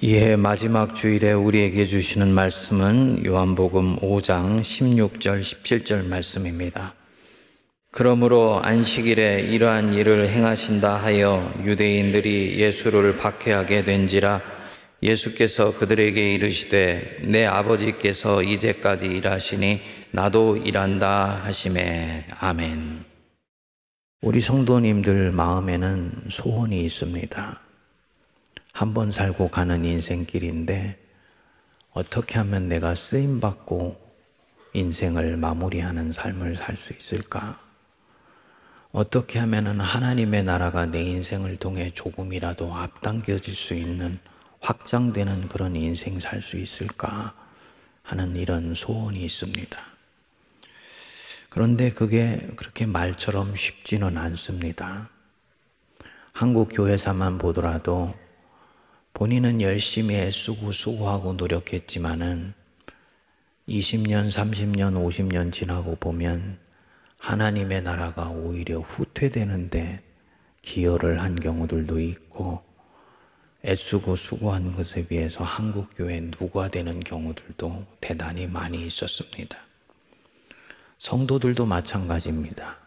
이해 마지막 주일에 우리에게 주시는 말씀은 요한복음 5장 16절 17절 말씀입니다. 그러므로 안식일에 이러한 일을 행하신다 하여 유대인들이 예수를 박해하게 된지라. 예수께서 그들에게 이르시되 내 아버지께서 이제까지 일하시니 나도 일한다 하시매. 아멘. 우리 성도님들 마음에는 소원이 있습니다. 한 번 살고 가는 인생길인데 어떻게 하면 내가 쓰임받고 인생을 마무리하는 삶을 살 수 있을까? 어떻게 하면 하나님의 나라가 내 인생을 통해 조금이라도 앞당겨질 수 있는 확장되는 그런 인생 살 수 있을까 하는 이런 소원이 있습니다. 그런데 그게 그렇게 말처럼 쉽지는 않습니다. 한국 교회사만 보더라도 본인은 열심히 애쓰고 수고하고 노력했지만은 20년, 30년, 50년 지나고 보면 하나님의 나라가 오히려 후퇴되는데 기여를 한 경우들도 있고, 애쓰고 수고한 것에 비해서 한국교회 누가 되는 경우들도 대단히 많이 있었습니다. 성도들도 마찬가지입니다.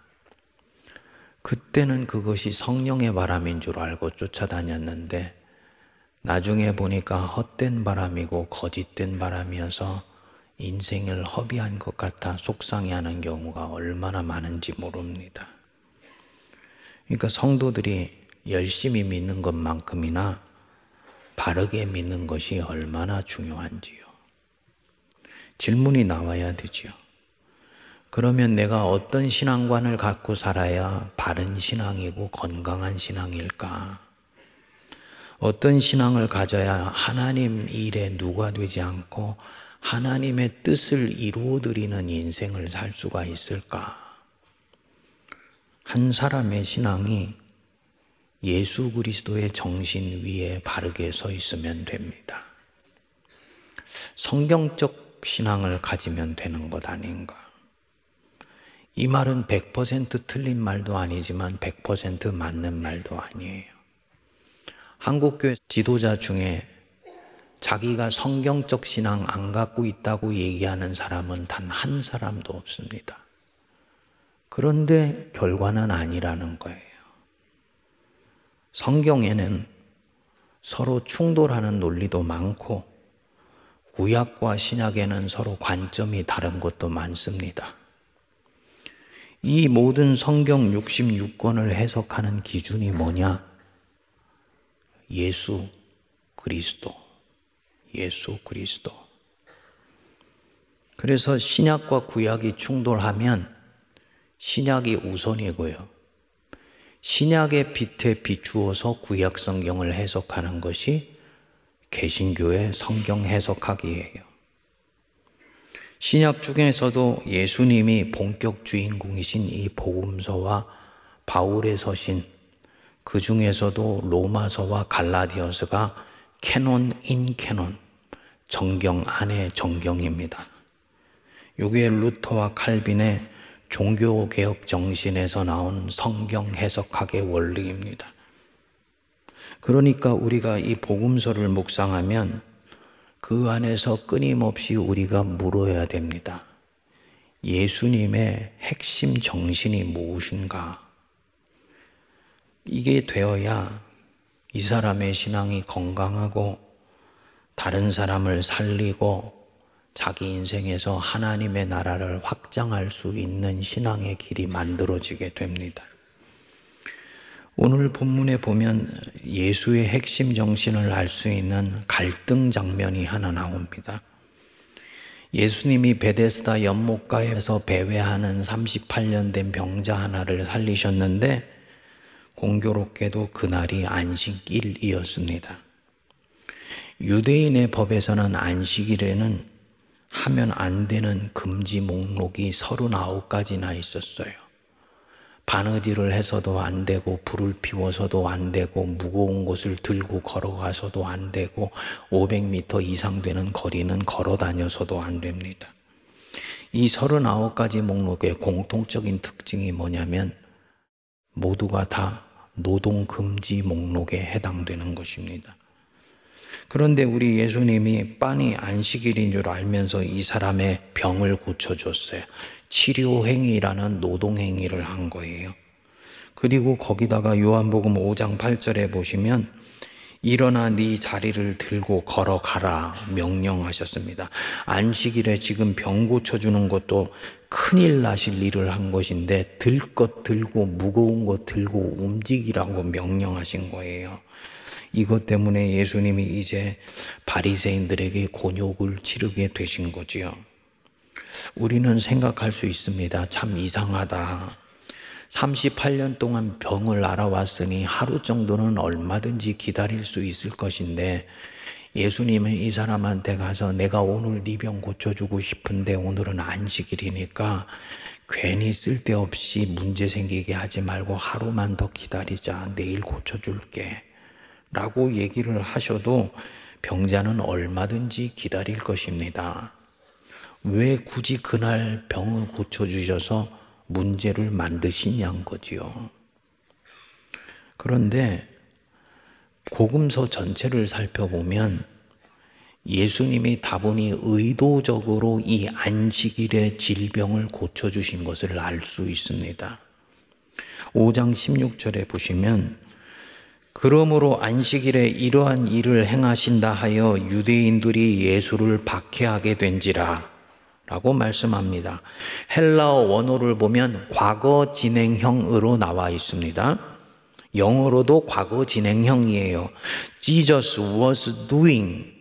그때는 그것이 성령의 바람인 줄 알고 쫓아다녔는데 나중에 보니까 헛된 바람이고 거짓된 바람이어서 인생을 허비한 것 같아 속상해하는 경우가 얼마나 많은지 모릅니다. 그러니까 성도들이 열심히 믿는 것만큼이나 바르게 믿는 것이 얼마나 중요한지요. 질문이 나와야 되죠. 그러면 내가 어떤 신앙관을 갖고 살아야 바른 신앙이고 건강한 신앙일까? 어떤 신앙을 가져야 하나님 일에 누가 되지 않고 하나님의 뜻을 이루어드리는 인생을 살 수가 있을까? 한 사람의 신앙이 예수 그리스도의 정신 위에 바르게 서 있으면 됩니다. 성경적 신앙을 가지면 되는 것 아닌가? 이 말은 100% 틀린 말도 아니지만 100% 맞는 말도 아니에요. 한국교회 지도자 중에 자기가 성경적 신앙 안 갖고 있다고 얘기하는 사람은 단 한 사람도 없습니다. 그런데 결과는 아니라는 거예요. 성경에는 서로 충돌하는 논리도 많고 구약과 신약에는 서로 관점이 다른 것도 많습니다. 이 모든 성경 66권을 해석하는 기준이 뭐냐? 예수 그리스도. 예수 그리스도. 그래서 신약과 구약이 충돌하면 신약이 우선이고요. 신약의 빛에 비추어서 구약 성경을 해석하는 것이 개신교의 성경 해석학이에요. 신약 중에서도 예수님이 본격 주인공이신 이 복음서와 바울의 서신, 그 중에서도 로마서와 갈라디아서가 캐논 인 캐논, 정경 안의 정경입니다. 이게 루터와 칼빈의 종교개혁 정신에서 나온 성경 해석학의 원리입니다. 그러니까 우리가 이 복음서를 묵상하면 그 안에서 끊임없이 우리가 물어야 됩니다. 예수님의 핵심 정신이 무엇인가? 이게 되어야 이 사람의 신앙이 건강하고 다른 사람을 살리고 자기 인생에서 하나님의 나라를 확장할 수 있는 신앙의 길이 만들어지게 됩니다. 오늘 본문에 보면 예수의 핵심 정신을 알 수 있는 갈등 장면이 하나 나옵니다. 예수님이 베데스다 연못가에서 배회하는 38년 된 병자 하나를 살리셨는데 공교롭게도 그날이 안식일이었습니다. 유대인의 법에서는 안식일에는 하면 안 되는 금지 목록이 39가지나 있었어요. 바느질을 해서도 안 되고, 불을 피워서도 안 되고, 무거운 것을 들고 걸어가서도 안 되고, 500m 이상 되는 거리는 걸어 다녀서도 안 됩니다. 이 39가지 목록의 공통적인 특징이 뭐냐면 모두가 다 노동금지 목록에 해당되는 것입니다. 그런데 우리 예수님이 빤히 안식일인 줄 알면서 이 사람의 병을 고쳐줬어요. 치료행위라는 노동행위를 한 거예요. 그리고 거기다가 요한복음 5장 8절에 보시면 일어나 네 자리를 들고 걸어가라 명령하셨습니다. 안식일에 지금 병 고쳐주는 것도 큰일 나실 일을 한 것인데 들 것 들고 무거운 것 들고 움직이라고 명령하신 거예요. 이것 때문에 예수님이 이제 바리새인들에게 곤욕을 치르게 되신 거지요. 우리는 생각할 수 있습니다. 참 이상하다. 38년 동안 병을 알아왔으니 하루 정도는 얼마든지 기다릴 수 있을 것인데 예수님은 이 사람한테 가서 내가 오늘 네 병 고쳐주고 싶은데 오늘은 안식일이니까 괜히 쓸데없이 문제 생기게 하지 말고 하루만 더 기다리자. 내일 고쳐줄게 라고 얘기를 하셔도 병자는 얼마든지 기다릴 것입니다. 왜 굳이 그날 병을 고쳐주셔서 문제를 만드시냐는 거지요. 그런데 복음서 전체를 살펴보면 예수님이 다분히 의도적으로 이 안식일의 질병을 고쳐주신 것을 알 수 있습니다. 5장 16절에 보시면 그러므로 안식일에 이러한 일을 행하신다 하여 유대인들이 예수를 박해하게 된지라 라고 말씀합니다. 헬라어 원어를 보면 과거 진행형으로 나와 있습니다. 영어로도 과거 진행형이에요. Jesus was doing.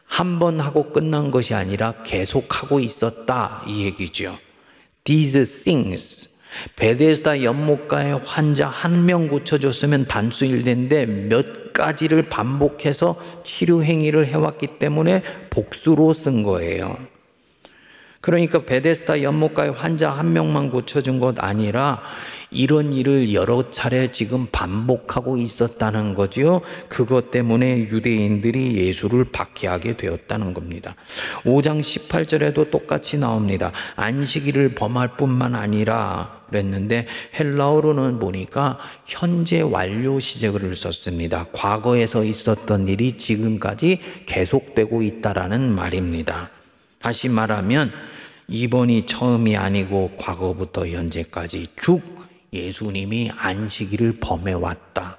한 번 하고 끝난 것이 아니라 계속하고 있었다 이 얘기죠. These things. 베데스다 연못가에 환자 한 명 고쳐줬으면 단수일인데 몇 가지를 반복해서 치료 행위를 해왔기 때문에 복수로 쓴 거예요. 그러니까 베데스다 연못가에 환자 한 명만 고쳐준 것 아니라 이런 일을 여러 차례 지금 반복하고 있었다는 거지요. 그것 때문에 유대인들이 예수를 박해하게 되었다는 겁니다. 5장 18절에도 똑같이 나옵니다. 안식일을 범할 뿐만 아니라 그랬는데 헬라어로는 보니까 현재 완료 시제를 썼습니다. 과거에서 있었던 일이 지금까지 계속되고 있다라는 말입니다. 다시 말하면 이번이 처음이 아니고 과거부터 현재까지 쭉 예수님이 안식일을 범해왔다.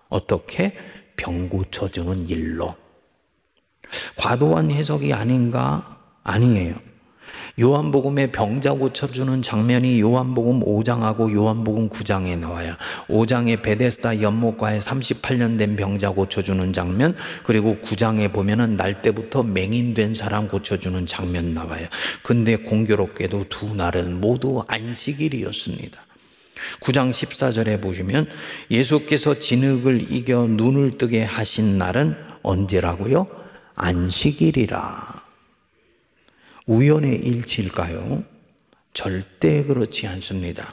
어떻게? 병 고쳐주는 일로. 과도한 해석이 아닌가? 아니에요. 요한복음에 병자 고쳐주는 장면이 요한복음 5장하고 요한복음 9장에 나와요. 5장에 베데스다 연못가에 38년 된 병자 고쳐주는 장면, 그리고 9장에 보면은 날 때부터 맹인된 사람 고쳐주는 장면 나와요. 근데 공교롭게도 두 날은 모두 안식일이었습니다. 9장 14절에 보시면 예수께서 진흙을 이겨 눈을 뜨게 하신 날은 언제라고요? 안식일이라. 우연의 일치일까요? 절대 그렇지 않습니다.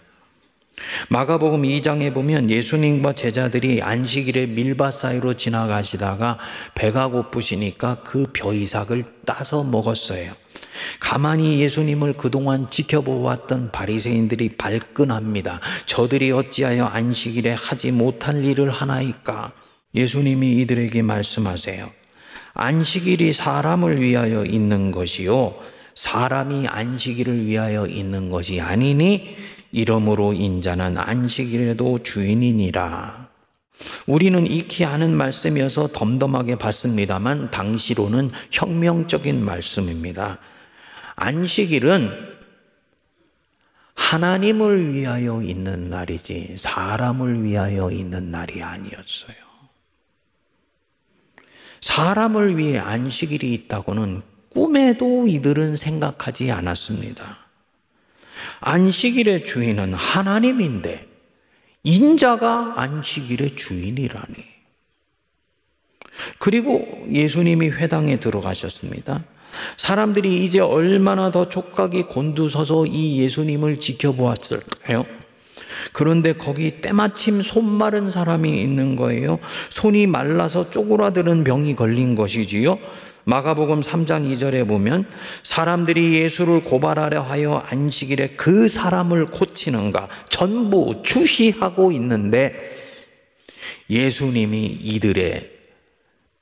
마가복음 2장에 보면 예수님과 제자들이 안식일에 밀밭 사이로 지나가시다가 배가 고프시니까 그 벼이삭을 따서 먹었어요. 가만히 예수님을 그동안 지켜보았던 바리새인들이 발끈합니다. 저들이 어찌하여 안식일에 하지 못할 일을 하나이까? 예수님이 이들에게 말씀하세요. 안식일이 사람을 위하여 있는 것이요 사람이 안식일을 위하여 있는 것이 아니니 이러므로 인자는 안식일에도 주인이니라. 우리는 익히 아는 말씀이어서 덤덤하게 봤습니다만 당시로는 혁명적인 말씀입니다. 안식일은 하나님을 위하여 있는 날이지 사람을 위하여 있는 날이 아니었어요. 사람을 위해 안식일이 있다고는 꿈에도 이들은 생각하지 않았습니다. 안식일의 주인은 하나님인데 인자가 안식일의 주인이라니. 그리고 예수님이 회당에 들어가셨습니다. 사람들이 이제 얼마나 더 촉각이 곤두서서 이 예수님을 지켜보았을까요? 그런데 거기 때마침 손 마른 사람이 있는 거예요. 손이 말라서 쪼그라드는 병이 걸린 것이지요. 마가복음 3장 2절에 보면 사람들이 예수를 고발하려 하여 안식일에 그 사람을 고치는가 전부 주시하고 있는데 예수님이 이들의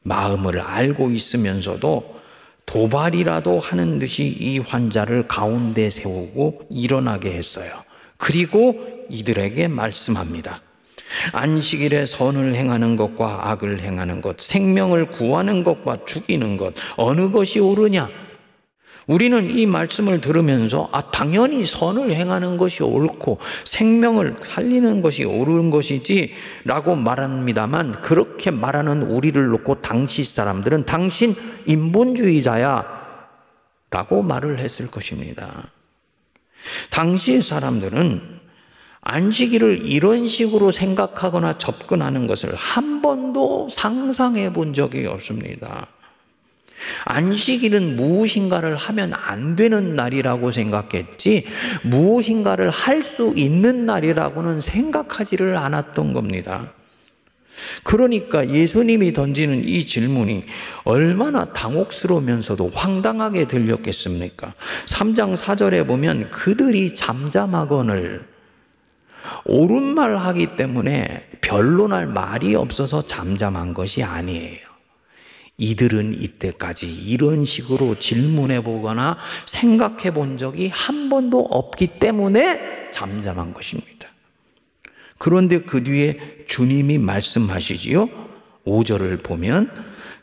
마음을 알고 있으면서도 도발이라도 하는 듯이 이 환자를 가운데 세우고 일어나게 했어요. 그리고 이들에게 말씀합니다. 안식일에 선을 행하는 것과 악을 행하는 것, 생명을 구하는 것과 죽이는 것, 어느 것이 옳으냐? 우리는 이 말씀을 들으면서 당연히 선을 행하는 것이 옳고 생명을 살리는 것이 옳은 것이지 라고 말합니다만, 그렇게 말하는 우리를 놓고 당시 사람들은 당신 인본주의자야 라고 말을 했을 것입니다. 당시 사람들은 안식일을 이런 식으로 생각하거나 접근하는 것을 한 번도 상상해 본 적이 없습니다. 안식일은 무엇인가를 하면 안 되는 날이라고 생각했지 무엇인가를 할 수 있는 날이라고는 생각하지를 않았던 겁니다. 그러니까 예수님이 던지는 이 질문이 얼마나 당혹스러우면서도 황당하게 들렸겠습니까? 3장 4절에 보면 그들이 잠잠하거늘, 옳은 말 하기 때문에 변론할 말이 없어서 잠잠한 것이 아니에요. 이들은 이때까지 이런 식으로 질문해 보거나 생각해 본 적이 한 번도 없기 때문에 잠잠한 것입니다. 그런데 그 뒤에 주님이 말씀하시지요. 5절을 보면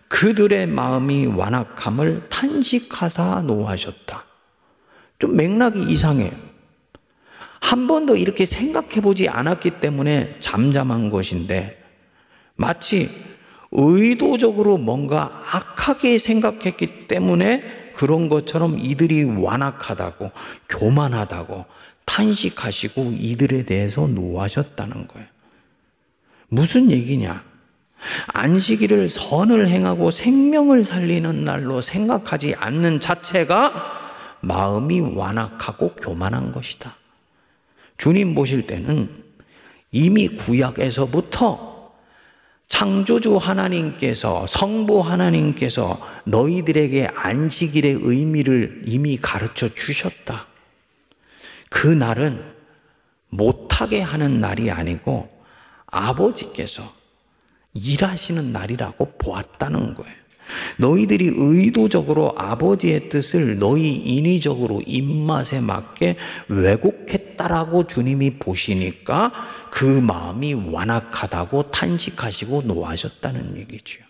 그들의 마음이 완악함을 탄식하사 노하셨다. 좀 맥락이 이상해요. 한 번도 이렇게 생각해 보지 않았기 때문에 잠잠한 것인데 마치 의도적으로 뭔가 악하게 생각했기 때문에 그런 것처럼 이들이 완악하다고, 교만하다고 탄식하시고 이들에 대해서 노하셨다는 거예요. 무슨 얘기냐? 안식일을 선을 행하고 생명을 살리는 날로 생각하지 않는 자체가 마음이 완악하고 교만한 것이다. 주님 보실 때는 이미 구약에서부터 창조주 하나님께서, 성부 하나님께서 너희들에게 안식일의 의미를 이미 가르쳐 주셨다. 그 날은 못하게 하는 날이 아니고 아버지께서 일하시는 날이라고 보았다는 거예요. 너희들이 의도적으로 아버지의 뜻을 너희 인위적으로 입맛에 맞게 왜곡했다라고 주님이 보시니까 그 마음이 완악하다고 탄식하시고 노하셨다는 얘기죠.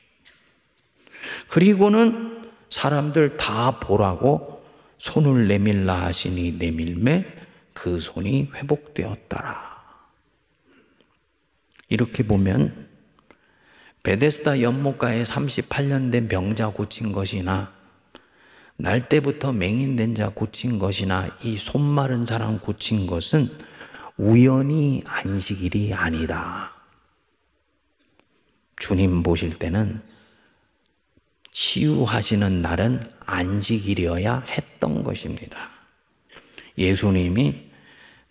그리고는 사람들 다 보라고 손을 내밀라 하시니 내밀매 그 손이 회복되었더라. 이렇게 보면 베데스다 연못가에 38년 된 병자 고친 것이나 날 때부터 맹인된 자 고친 것이나 이 손 마른 사람 고친 것은 우연히 안식일이 아니다. 주님 보실 때는 치유하시는 날은 안식일이어야 했던 것입니다. 예수님이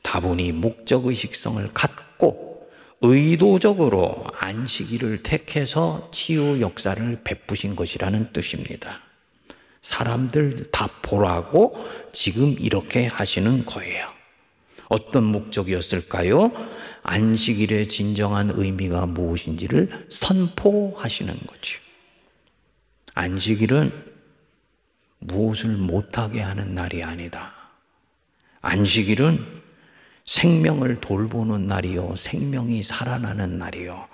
다분히 목적의식성을 갖고 의도적으로 안식일을 택해서 치유 역사를 베푸신 것이라는 뜻입니다. 사람들 다 보라고 지금 이렇게 하시는 거예요. 어떤 목적이었을까요? 안식일의 진정한 의미가 무엇인지를 선포하시는 거죠. 안식일은 무엇을 못하게 하는 날이 아니다. 안식일은 생명을 돌보는 날이요, 생명이 살아나는 날이요,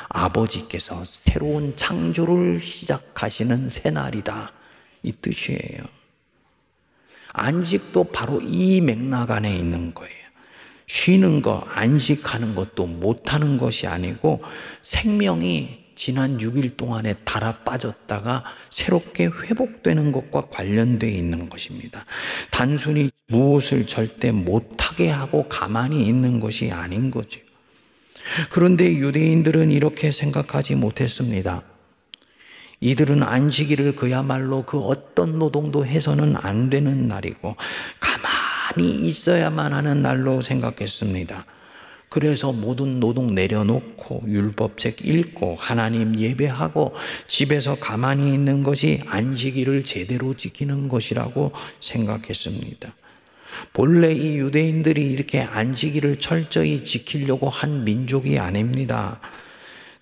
아버지께서 새로운 창조를 시작하시는 새날이다, 이 뜻이에요. 안식도 바로 이 맥락 안에 있는 거예요. 쉬는 거, 안식하는 것도 못하는 것이 아니고 생명이 지난 6일 동안에 달아 빠졌다가 새롭게 회복되는 것과 관련되어 있는 것입니다. 단순히 무엇을 절대 못하게 하고 가만히 있는 것이 아닌 거죠. 그런데 유대인들은 이렇게 생각하지 못했습니다. 이들은 안식일을 그야말로 그 어떤 노동도 해서는 안 되는 날이고 가만히 있어야만 하는 날로 생각했습니다. 그래서 모든 노동 내려놓고 율법책 읽고 하나님 예배하고 집에서 가만히 있는 것이 안식일을 제대로 지키는 것이라고 생각했습니다. 본래 이 유대인들이 이렇게 안식일을 철저히 지키려고 한 민족이 아닙니다.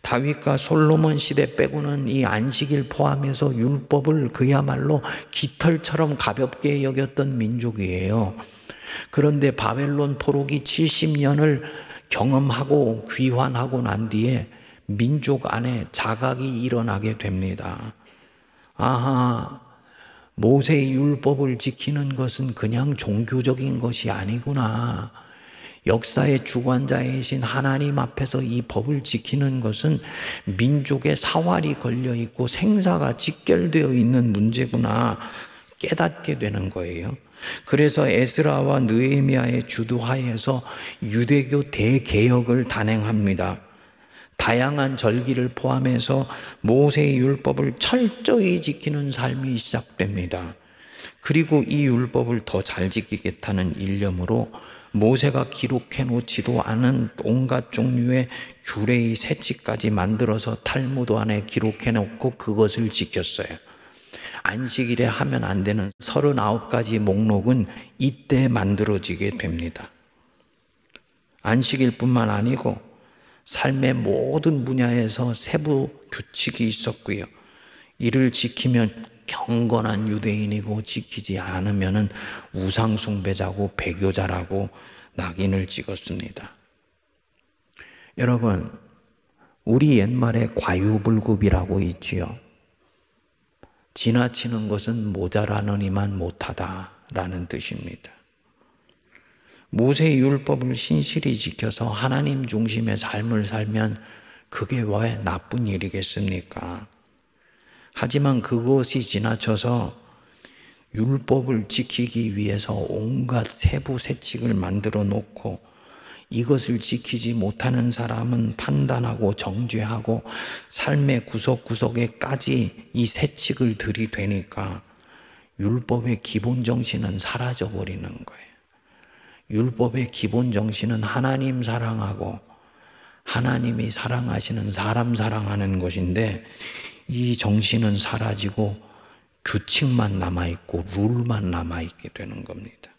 다윗과 솔로몬 시대 빼고는 이 안식일 포함해서 율법을 그야말로 깃털처럼 가볍게 여겼던 민족이에요. 그런데 바벨론 포로기 70년을 경험하고 귀환하고 난 뒤에 민족 안에 자각이 일어나게 됩니다. 아하, 모세의 율법을 지키는 것은 그냥 종교적인 것이 아니구나. 역사의 주관자이신 하나님 앞에서 이 법을 지키는 것은 민족의 사활이 걸려 있고 생사가 직결되어 있는 문제구나 깨닫게 되는 거예요. 그래서 에스라와 느헤미야의 주도하에서 유대교 대개혁을 단행합니다. 다양한 절기를 포함해서 모세의 율법을 철저히 지키는 삶이 시작됩니다. 그리고 이 율법을 더 잘 지키겠다는 일념으로 모세가 기록해 놓지도 않은 온갖 종류의 규례의 세칙까지 만들어서 탈무드 안에 기록해 놓고 그것을 지켰어요. 안식일에 하면 안 되는 39가지 목록은 이때 만들어지게 됩니다. 안식일뿐만 아니고 삶의 모든 분야에서 세부 규칙이 있었고요. 이를 지키면 경건한 유대인이고 지키지 않으면 우상숭배자고 배교자라고 낙인을 찍었습니다. 여러분, 우리 옛말에 과유불급이라고 있지요. 지나치는 것은 모자라느니만 못하다라는 뜻입니다. 모세의 율법을 신실히 지켜서 하나님 중심의 삶을 살면 그게 왜 나쁜 일이겠습니까? 하지만 그것이 지나쳐서 율법을 지키기 위해서 온갖 세부 세칙을 만들어 놓고 이것을 지키지 못하는 사람은 판단하고 정죄하고 삶의 구석구석에까지 이 세칙을 들이대니까 율법의 기본 정신은 사라져 버리는 거예요. 율법의 기본 정신은 하나님 사랑하고 하나님이 사랑하시는 사람 사랑하는 것인데 이 정신은 사라지고 규칙만 남아있고 룰만 남아있게 되는 겁니다.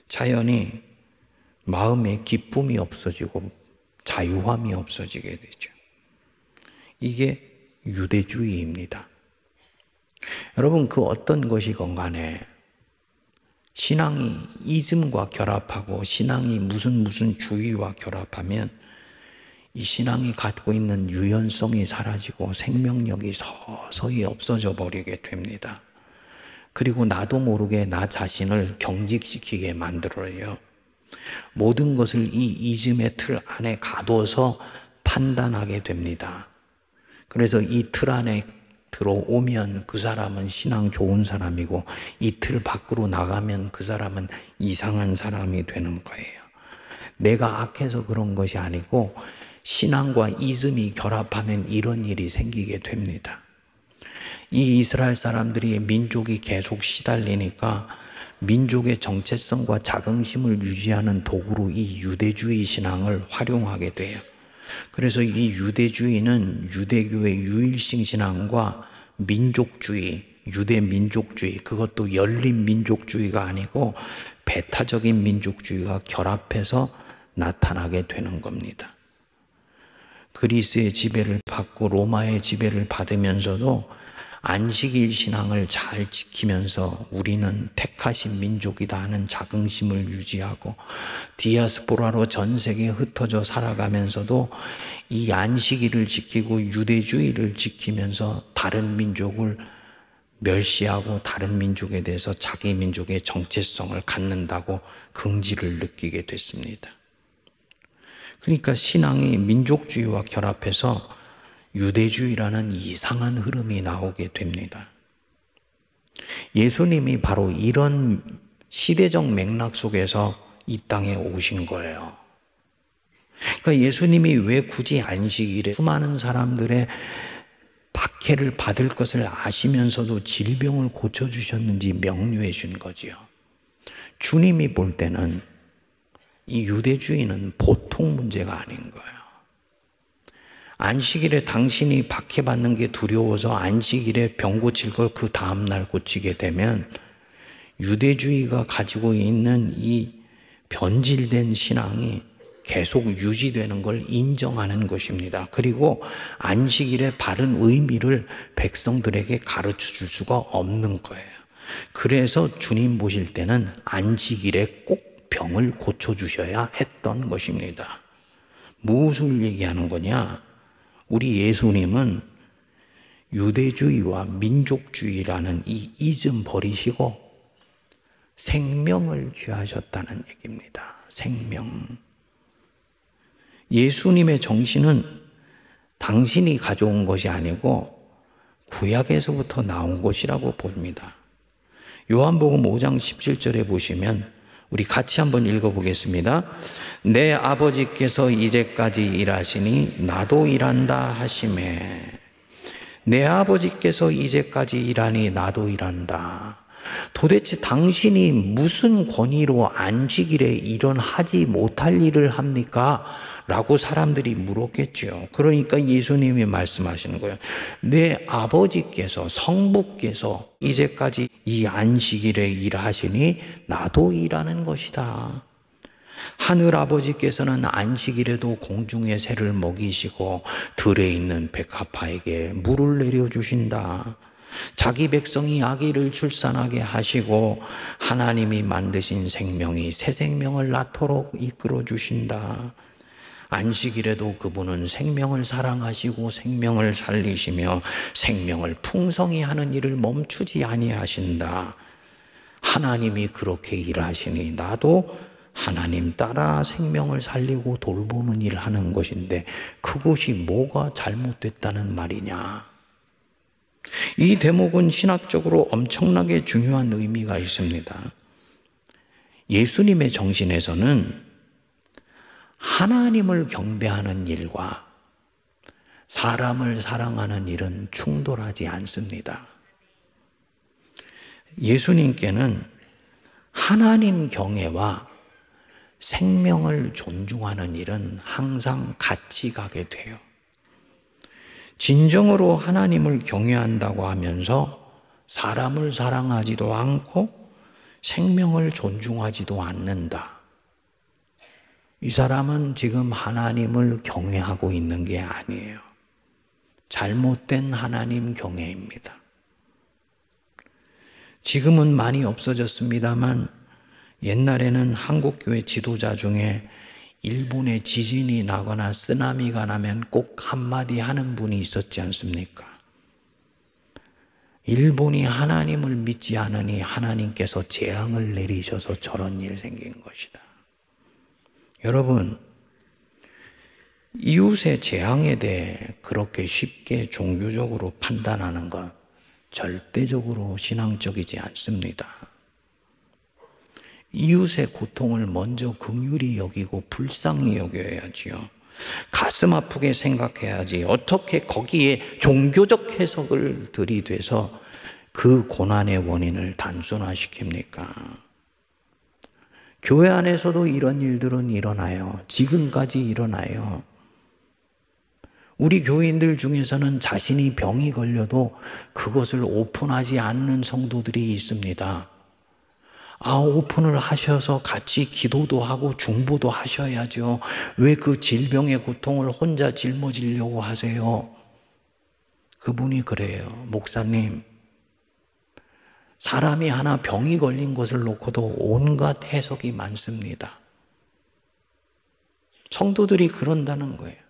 자연히 마음에 기쁨이 없어지고 자유함이 없어지게 되죠. 이게 유대주의입니다. 여러분, 그 어떤 것이건 간에 신앙이 이즘과 결합하고 신앙이 무슨 주의와 결합하면 이 신앙이 갖고 있는 유연성이 사라지고 생명력이 서서히 없어져 버리게 됩니다. 그리고 나도 모르게 나 자신을 경직시키게 만들어요. 모든 것을 이 이즘의 틀 안에 가둬서 판단하게 됩니다. 그래서 이 틀 안에 들어오면 그 사람은 신앙 좋은 사람이고 이 틀 밖으로 나가면 그 사람은 이상한 사람이 되는 거예요. 내가 악해서 그런 것이 아니고 신앙과 이즘이 결합하면 이런 일이 생기게 됩니다. 이 이스라엘 사람들이 민족이 계속 시달리니까 민족의 정체성과 자긍심을 유지하는 도구로 이 유대주의 신앙을 활용하게 돼요. 그래서 이 유대주의는 유대교의 유일신 신앙과 민족주의, 유대 민족주의, 그것도 열린 민족주의가 아니고 배타적인 민족주의가 결합해서 나타나게 되는 겁니다. 그리스의 지배를 받고 로마의 지배를 받으면서도 안식일 신앙을 잘 지키면서 우리는 택하신 민족이다 하는 자긍심을 유지하고 디아스포라로 전 세계에 흩어져 살아가면서도 이 안식일을 지키고 유대주의를 지키면서 다른 민족을 멸시하고 다른 민족에 대해서 자기 민족의 정체성을 갖는다고 긍지를 느끼게 됐습니다. 그러니까 신앙이 민족주의와 결합해서 유대주의라는 이상한 흐름이 나오게 됩니다. 예수님이 바로 이런 시대적 맥락 속에서 이 땅에 오신 거예요. 그러니까 예수님이 왜 굳이 안식일에 수많은 사람들의 박해를 받을 것을 아시면서도 질병을 고쳐주셨는지 명료해 준 거지요. 주님이 볼 때는 이 유대주의는 보통 문제가 아닌 거예요. 안식일에 당신이 박해받는 게 두려워서 안식일에 병 고칠 걸 그 다음날 고치게 되면 유대주의가 가지고 있는 이 변질된 신앙이 계속 유지되는 걸 인정하는 것입니다. 그리고 안식일의 바른 의미를 백성들에게 가르쳐 줄 수가 없는 거예요. 그래서 주님 보실 때는 안식일에 꼭 병을 고쳐주셔야 했던 것입니다. 무엇을 얘기하는 거냐? 우리 예수님은 유대주의와 민족주의라는 이 이즘 버리시고 생명을 취하셨다는 얘기입니다. 생명. 예수님의 정신은 당신이 가져온 것이 아니고 구약에서부터 나온 것이라고 봅니다. 요한복음 5장 17절에 보시면 우리 같이 한번 읽어보겠습니다. 내 아버지께서 이제까지 일하시니 나도 일한다 하시매. 내 아버지께서 이제까지 일하니 나도 일한다. 도대체 당신이 무슨 권위로 안식일에 이런 하지 못할 일을 합니까? 라고 사람들이 물었겠죠. 그러니까 예수님이 말씀하시는 거예요. 내 아버지께서, 성부께서 이제까지 이 안식일에 일하시니 나도 일하는 것이다. 하늘 아버지께서는 안식일에도 공중의 새를 먹이시고 들에 있는 백합화에게 물을 내려주신다. 자기 백성이 아기를 출산하게 하시고 하나님이 만드신 생명이 새 생명을 낳도록 이끌어 주신다. 안식일에도 그분은 생명을 사랑하시고 생명을 살리시며 생명을 풍성히 하는 일을 멈추지 아니하신다. 하나님이 그렇게 일하시니 나도 하나님 따라 생명을 살리고 돌보는 일을 하는 것인데 그것이 뭐가 잘못됐다는 말이냐? 이 대목은 신학적으로 엄청나게 중요한 의미가 있습니다. 예수님의 정신에서는 하나님을 경배하는 일과 사람을 사랑하는 일은 충돌하지 않습니다. 예수님께는 하나님 경외와 생명을 존중하는 일은 항상 같이 가게 돼요. 진정으로 하나님을 경외한다고 하면서 사람을 사랑하지도 않고 생명을 존중하지도 않는다. 이 사람은 지금 하나님을 경외하고 있는 게 아니에요. 잘못된 하나님 경외입니다. 지금은 많이 없어졌습니다만 옛날에는 한국교회 지도자 중에 일본에 지진이 나거나 쓰나미가 나면 꼭 한마디 하는 분이 있었지 않습니까? 일본이 하나님을 믿지 않으니 하나님께서 재앙을 내리셔서 저런 일이 생긴 것이다. 여러분, 이웃의 재앙에 대해 그렇게 쉽게 종교적으로 판단하는 건 절대적으로 신앙적이지 않습니다. 이웃의 고통을 먼저 긍휼히 여기고 불쌍히 여겨야지요. 가슴 아프게 생각해야지. 어떻게 거기에 종교적 해석을 들이대서 그 고난의 원인을 단순화시킵니까? 교회 안에서도 이런 일들은 일어나요. 지금까지 일어나요. 우리 교인들 중에서는 자신이 병이 걸려도 그것을 오픈하지 않는 성도들이 있습니다. 오픈을 하셔서 같이 기도도 하고 중보도 하셔야죠. 왜 그 질병의 고통을 혼자 짊어지려고 하세요? 그분이 그래요. 목사님, 사람이 하나 병이 걸린 것을 놓고도 온갖 해석이 많습니다. 성도들이 그런다는 거예요.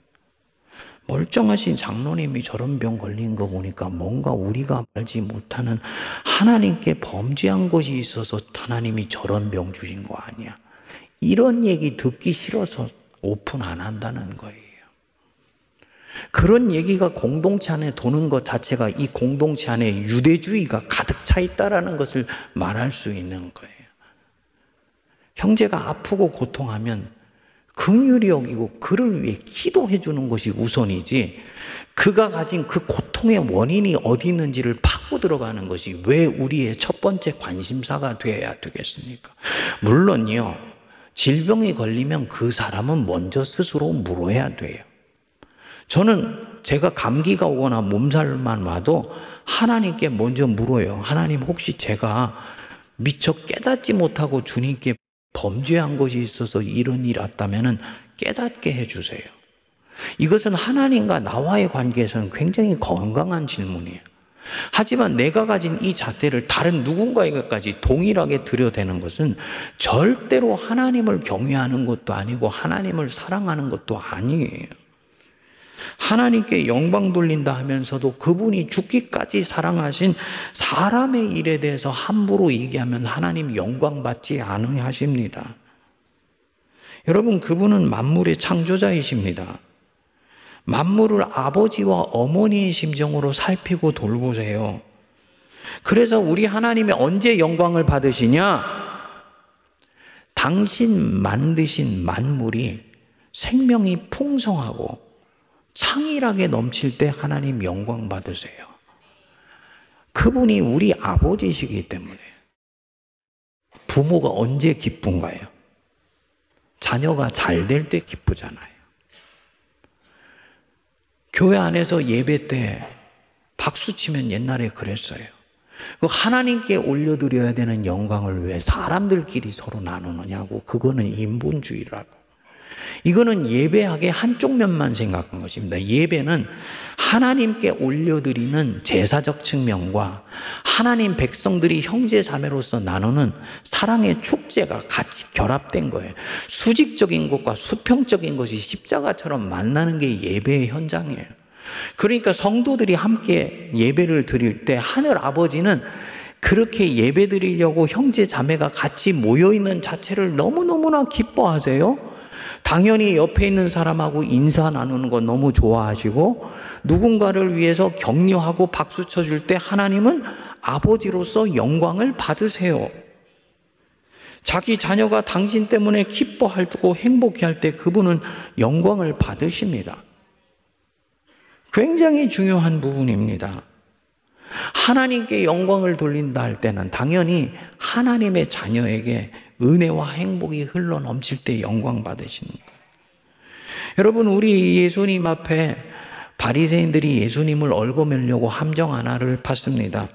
멀쩡하신 장로님이 저런 병 걸린 거 보니까 뭔가 우리가 알지 못하는 하나님께 범죄한 것이 있어서 하나님이 저런 병 주신 거 아니야. 이런 얘기 듣기 싫어서 오픈 안 한다는 거예요. 그런 얘기가 공동체 안에 도는 것 자체가 이 공동체 안에 유대주의가 가득 차 있다라는 것을 말할 수 있는 거예요. 형제가 아프고 고통하면 긍휼히 여기고 그를 위해 기도해 주는 것이 우선이지, 그가 가진 그 고통의 원인이 어디 있는지를 파고 들어가는 것이 왜 우리의 첫 번째 관심사가 되어야 되겠습니까? 물론요, 질병이 걸리면 그 사람은 먼저 스스로 물어야 돼요. 저는 제가 감기가 오거나 몸살만 와도 하나님께 먼저 물어요. 하나님, 혹시 제가 미처 깨닫지 못하고 주님께 범죄한 것이 있어서 이런 일이 왔다면 깨닫게 해주세요. 이것은 하나님과 나와의 관계에서는 굉장히 건강한 질문이에요. 하지만 내가 가진 이 잣대를 다른 누군가에게까지 동일하게 들여대는 것은 절대로 하나님을 경외하는 것도 아니고 하나님을 사랑하는 것도 아니에요. 하나님께 영광 돌린다 하면서도 그분이 죽기까지 사랑하신 사람의 일에 대해서 함부로 얘기하면 하나님 영광 받지 않으십니다. 여러분, 그분은 만물의 창조자이십니다. 만물을 아버지와 어머니의 심정으로 살피고 돌보세요. 그래서 우리 하나님이 언제 영광을 받으시냐? 당신 만드신 만물이 생명이 풍성하고 창일하게 넘칠 때 하나님 영광 받으세요. 그분이 우리 아버지시기 때문에. 부모가 언제 기쁜가요? 자녀가 잘 될 때 기쁘잖아요. 교회 안에서 예배 때 박수 치면 옛날에 그랬어요. 그 하나님께 올려드려야 되는 영광을 왜 사람들끼리 서로 나누느냐고. 그거는 인본주의라고. 이거는 예배학의 한쪽 면만 생각한 것입니다. 예배는 하나님께 올려드리는 제사적 측면과 하나님 백성들이 형제 자매로서 나누는 사랑의 축제가 같이 결합된 거예요. 수직적인 것과 수평적인 것이 십자가처럼 만나는 게 예배의 현장이에요. 그러니까 성도들이 함께 예배를 드릴 때 하늘 아버지는 그렇게 예배 드리려고 형제 자매가 같이 모여있는 자체를 너무너무나 기뻐하세요. 당연히 옆에 있는 사람하고 인사 나누는 거 너무 좋아하시고, 누군가를 위해서 격려하고 박수 쳐줄 때 하나님은 아버지로서 영광을 받으세요. 자기 자녀가 당신 때문에 기뻐하고 행복해할 때 그분은 영광을 받으십니다. 굉장히 중요한 부분입니다. 하나님께 영광을 돌린다 할 때는 당연히 하나님의 자녀에게 은혜와 행복이 흘러 넘칠 때 영광 받으시는 거예요. 여러분, 우리 예수님 앞에 바리새인들이 예수님을 얽어매려고 함정 하나를 팠습니다.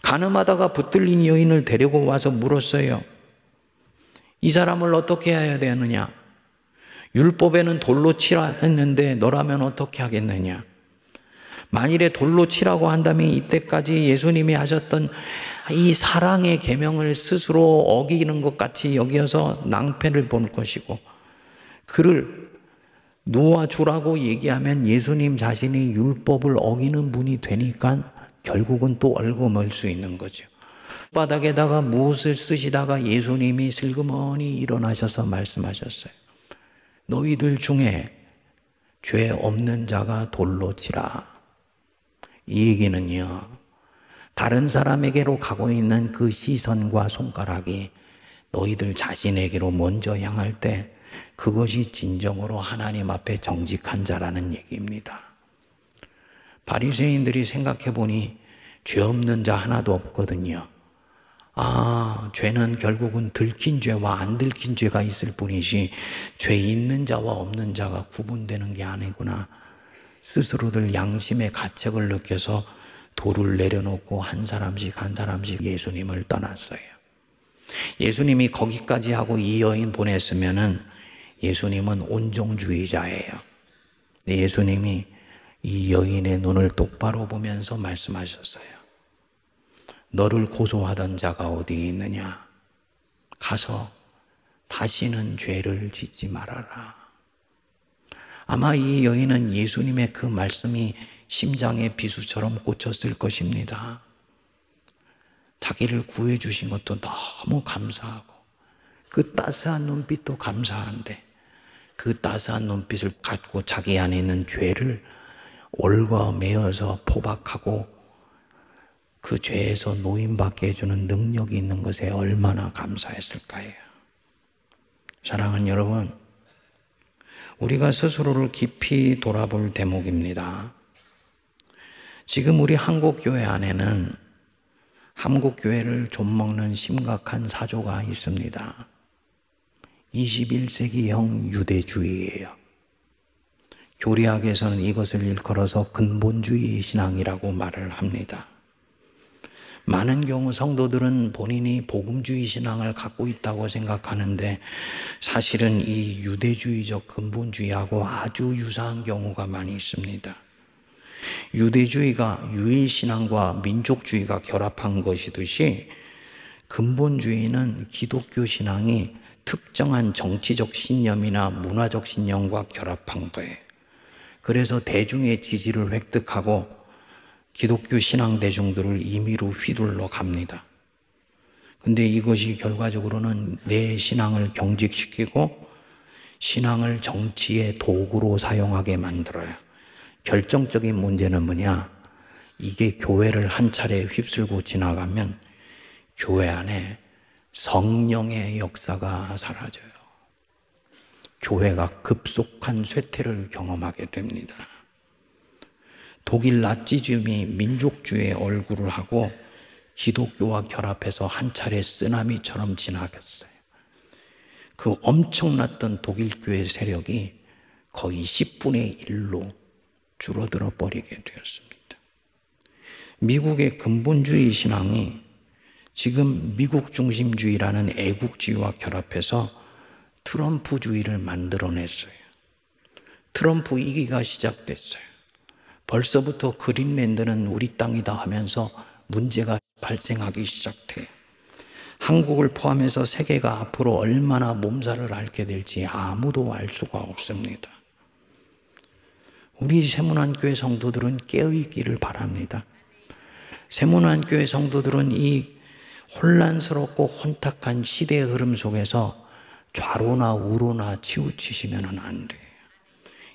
가늠하다가 붙들린 여인을 데리고 와서 물었어요. 이 사람을 어떻게 해야 되느냐? 율법에는 돌로 치라 했는데 너라면 어떻게 하겠느냐? 만일에 돌로 치라고 한다면 이때까지 예수님이 하셨던 이 사랑의 계명을 스스로 어기는 것 같이 여겨서 낭패를 볼 것이고, 그를 놓아주라고 얘기하면 예수님 자신이 율법을 어기는 분이 되니까 결국은 또 얽어맬 수 있는 거죠. 바닥에다가 무엇을 쓰시다가 예수님이 슬그머니 일어나셔서 말씀하셨어요. 너희들 중에 죄 없는 자가 돌로 치라. 이 얘기는요, 다른 사람에게로 가고 있는 그 시선과 손가락이 너희들 자신에게로 먼저 향할 때 그것이 진정으로 하나님 앞에 정직한 자라는 얘기입니다. 바리새인들이 생각해 보니 죄 없는 자 하나도 없거든요. 아, 죄는 결국은 들킨 죄와 안 들킨 죄가 있을 뿐이지 죄 있는 자와 없는 자가 구분되는 게 아니구나. 스스로들 양심의 가책을 느껴서 돌을 내려놓고 한 사람씩 예수님을 떠났어요. 예수님이 거기까지 하고 이 여인 보냈으면은 예수님은 온종주의자예요. 예수님이 이 여인의 눈을 똑바로 보면서 말씀하셨어요. 너를 고소하던 자가 어디 있느냐? 가서 다시는 죄를 짓지 말아라. 아마 이 여인은 예수님의 그 말씀이 심장의 비수처럼 꽂혔을 것입니다. 자기를 구해주신 것도 너무 감사하고 그 따스한 눈빛도 감사한데 그 따스한 눈빛을 갖고 자기 안에 있는 죄를 얽어매어서 포박하고 그 죄에서 노임받게 해주는 능력이 있는 것에 얼마나 감사했을까요? 사랑하는 여러분, 우리가 스스로를 깊이 돌아볼 대목입니다. 지금 우리 한국교회 안에는 한국교회를 좀먹는 심각한 사조가 있습니다. 21세기형 유대주의예요. 교리학에서는 이것을 일컬어서 근본주의 신앙이라고 말을 합니다. 많은 경우 성도들은 본인이 복음주의 신앙을 갖고 있다고 생각하는데 사실은 이 유대주의적 근본주의하고 아주 유사한 경우가 많이 있습니다. 유대주의가 유일신앙과 민족주의가 결합한 것이듯이 근본주의는 기독교 신앙이 특정한 정치적 신념이나 문화적 신념과 결합한 거예요. 그래서 대중의 지지를 획득하고 기독교 신앙 대중들을 임의로 휘둘러 갑니다. 근데 이것이 결과적으로는 내 신앙을 경직시키고 신앙을 정치의 도구로 사용하게 만들어요. 결정적인 문제는 뭐냐? 이게 교회를 한 차례 휩쓸고 지나가면 교회 안에 성령의 역사가 사라져요. 교회가 급속한 쇠퇴를 경험하게 됩니다. 독일 나치즘이 민족주의의 얼굴을 하고 기독교와 결합해서 한 차례 쓰나미처럼 지나갔어요. 그 엄청났던 독일 교회 세력이 거의 10분의 1로 줄어들어 버리게 되었습니다. 미국의 근본주의 신앙이 지금 미국 중심주의라는 애국주의와 결합해서 트럼프주의를 만들어냈어요. 트럼프 2기가 시작됐어요. 벌써부터 그린랜드는 우리 땅이다 하면서 문제가 발생하기 시작해요. 한국을 포함해서 세계가 앞으로 얼마나 몸살을 앓게 될지 아무도 알 수가 없습니다. 우리 세문안교회 성도들은 깨어있기를 바랍니다. 세문안교회 성도들은 이 혼란스럽고 혼탁한 시대의 흐름 속에서 좌로나 우로나 치우치시면 안 돼요.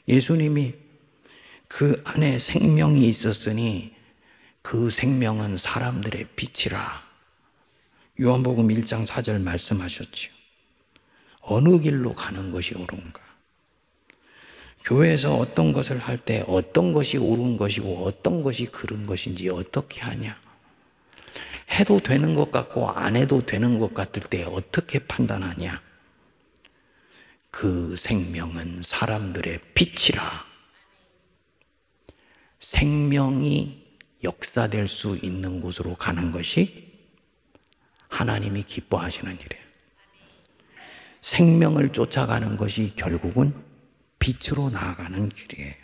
예수님이 그 안에 생명이 있었으니 그 생명은 사람들의 빛이라. 요한복음 1장 4절 말씀하셨죠. 어느 길로 가는 것이 옳은가? 교회에서 어떤 것을 할 때 어떤 것이 옳은 것이고 어떤 것이 그른 것인지 어떻게 하냐? 해도 되는 것 같고 안 해도 되는 것 같을 때 어떻게 판단하냐? 그 생명은 사람들의 빛이라. 생명이 역사될 수 있는 곳으로 가는 것이 하나님이 기뻐하시는 일이에요. 생명을 쫓아가는 것이 결국은 빛으로 나아가는 길이에요.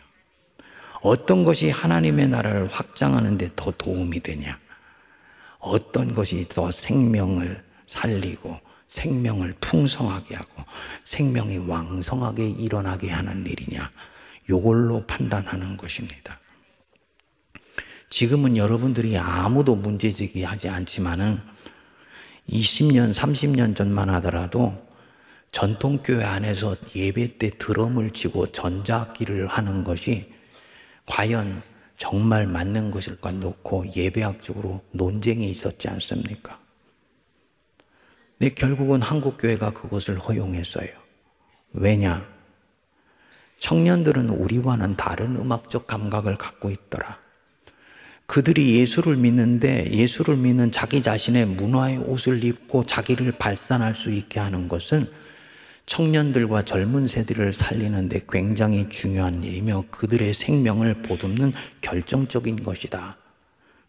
어떤 것이 하나님의 나라를 확장하는 데 더 도움이 되냐? 어떤 것이 더 생명을 살리고 생명을 풍성하게 하고 생명이 왕성하게 일어나게 하는 일이냐? 이걸로 판단하는 것입니다. 지금은 여러분들이 아무도 문제제기하지 않지만은 20년, 30년 전만 하더라도 전통교회 안에서 예배 때 드럼을 치고 전자악기를 하는 것이 과연 정말 맞는 것일까 놓고 예배학적으로 논쟁이 있었지 않습니까? 근데 결국은 한국교회가 그것을 허용했어요. 왜냐? 청년들은 우리와는 다른 음악적 감각을 갖고 있더라. 그들이 예수를 믿는데 예수를 믿는 자기 자신의 문화의 옷을 입고 자기를 발산할 수 있게 하는 것은 청년들과 젊은 세대를 살리는 데 굉장히 중요한 일이며 그들의 생명을 보듬는 결정적인 것이다.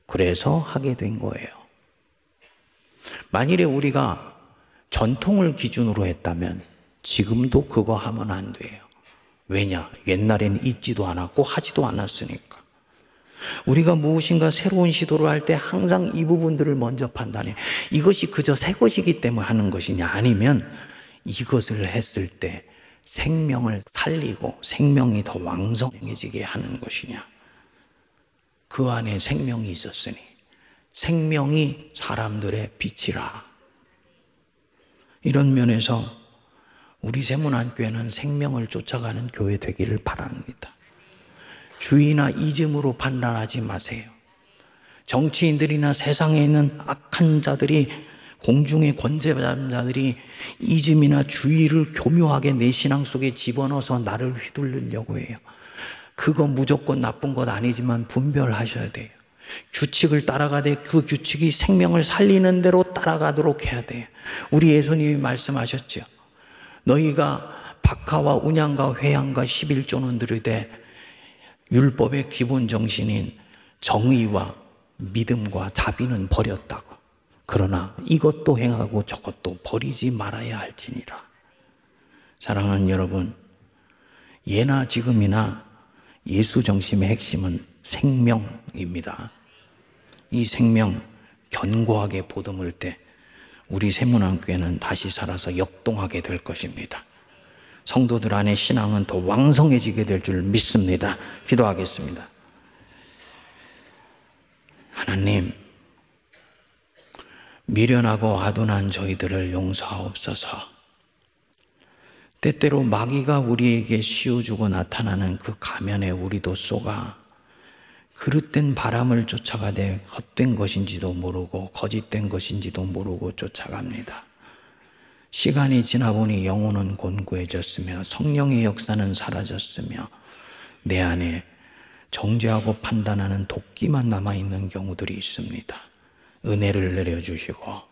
그래서 하게 된 거예요. 만일에 우리가 전통을 기준으로 했다면 지금도 그거 하면 안 돼요. 왜냐? 옛날에는 있지도 않았고 하지도 않았으니까. 우리가 무엇인가 새로운 시도를 할 때 항상 이 부분들을 먼저 판단해. 이것이 그저 새 것이기 때문에 하는 것이냐? 아니면 이것을 했을 때 생명을 살리고 생명이 더 왕성해지게 하는 것이냐? 그 안에 생명이 있었으니 생명이 사람들의 빛이라. 이런 면에서 우리 세문안교회는 생명을 쫓아가는 교회 되기를 바랍니다. 주의나 이즘으로 판단하지 마세요. 정치인들이나 세상에 있는 악한 자들이 공중의 권세자들이 이즘이나 주의를 교묘하게 내 신앙 속에 집어넣어서 나를 휘둘리려고 해요. 그거 무조건 나쁜 것 아니지만 분별하셔야 돼요. 규칙을 따라가되 그 규칙이 생명을 살리는 대로 따라가도록 해야 돼요. 우리 예수님이 말씀하셨죠. 너희가 박하와 운양과 회양과 11조는 들으되 율법의 기본 정신인 정의와 믿음과 자비는 버렸다고. 그러나 이것도 행하고 저것도 버리지 말아야 할지니라. 사랑하는 여러분, 예나 지금이나 예수 정심의 핵심은 생명입니다. 이 생명 견고하게 보듬을 때 우리 세문안교회는 다시 살아서 역동하게 될 것입니다. 성도들 안에 신앙은 더 왕성해지게 될 줄 믿습니다. 기도하겠습니다. 하나님, 미련하고 아둔한 저희들을 용서하옵소서. 때때로 마귀가 우리에게 씌워주고 나타나는 그 가면에 우리도 쏘가 그릇된 바람을 쫓아가되 헛된 것인지도 모르고 거짓된 것인지도 모르고 쫓아갑니다. 시간이 지나보니 영혼은 곤고해졌으며 성령의 역사는 사라졌으며 내 안에 정죄하고 판단하는 도끼만 남아있는 경우들이 있습니다. 은혜를 내려주시고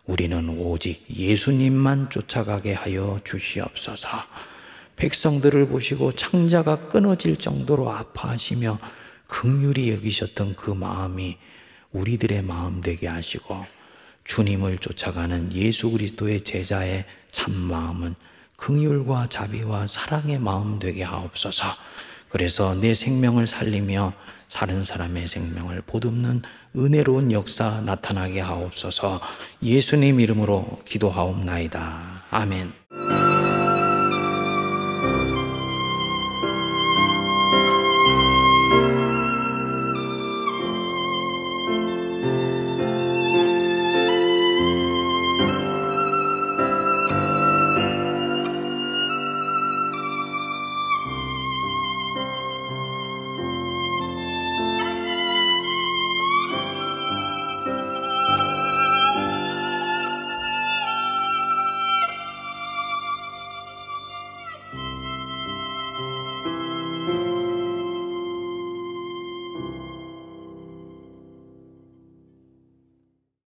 우리는 오직 예수님만 쫓아가게 하여 주시옵소서. 백성들을 보시고 창자가 끊어질 정도로 아파하시며 긍휼히 여기셨던 그 마음이 우리들의 마음 되게 하시고 주님을 쫓아가는 예수 그리스도의 제자의 참 마음은 긍휼과 자비와 사랑의 마음 되게 하옵소서. 그래서 내 생명을 살리며 사는 사람의 생명을 보듬는 은혜로운 역사 나타나게 하옵소서. 예수님 이름으로 기도하옵나이다. 아멘.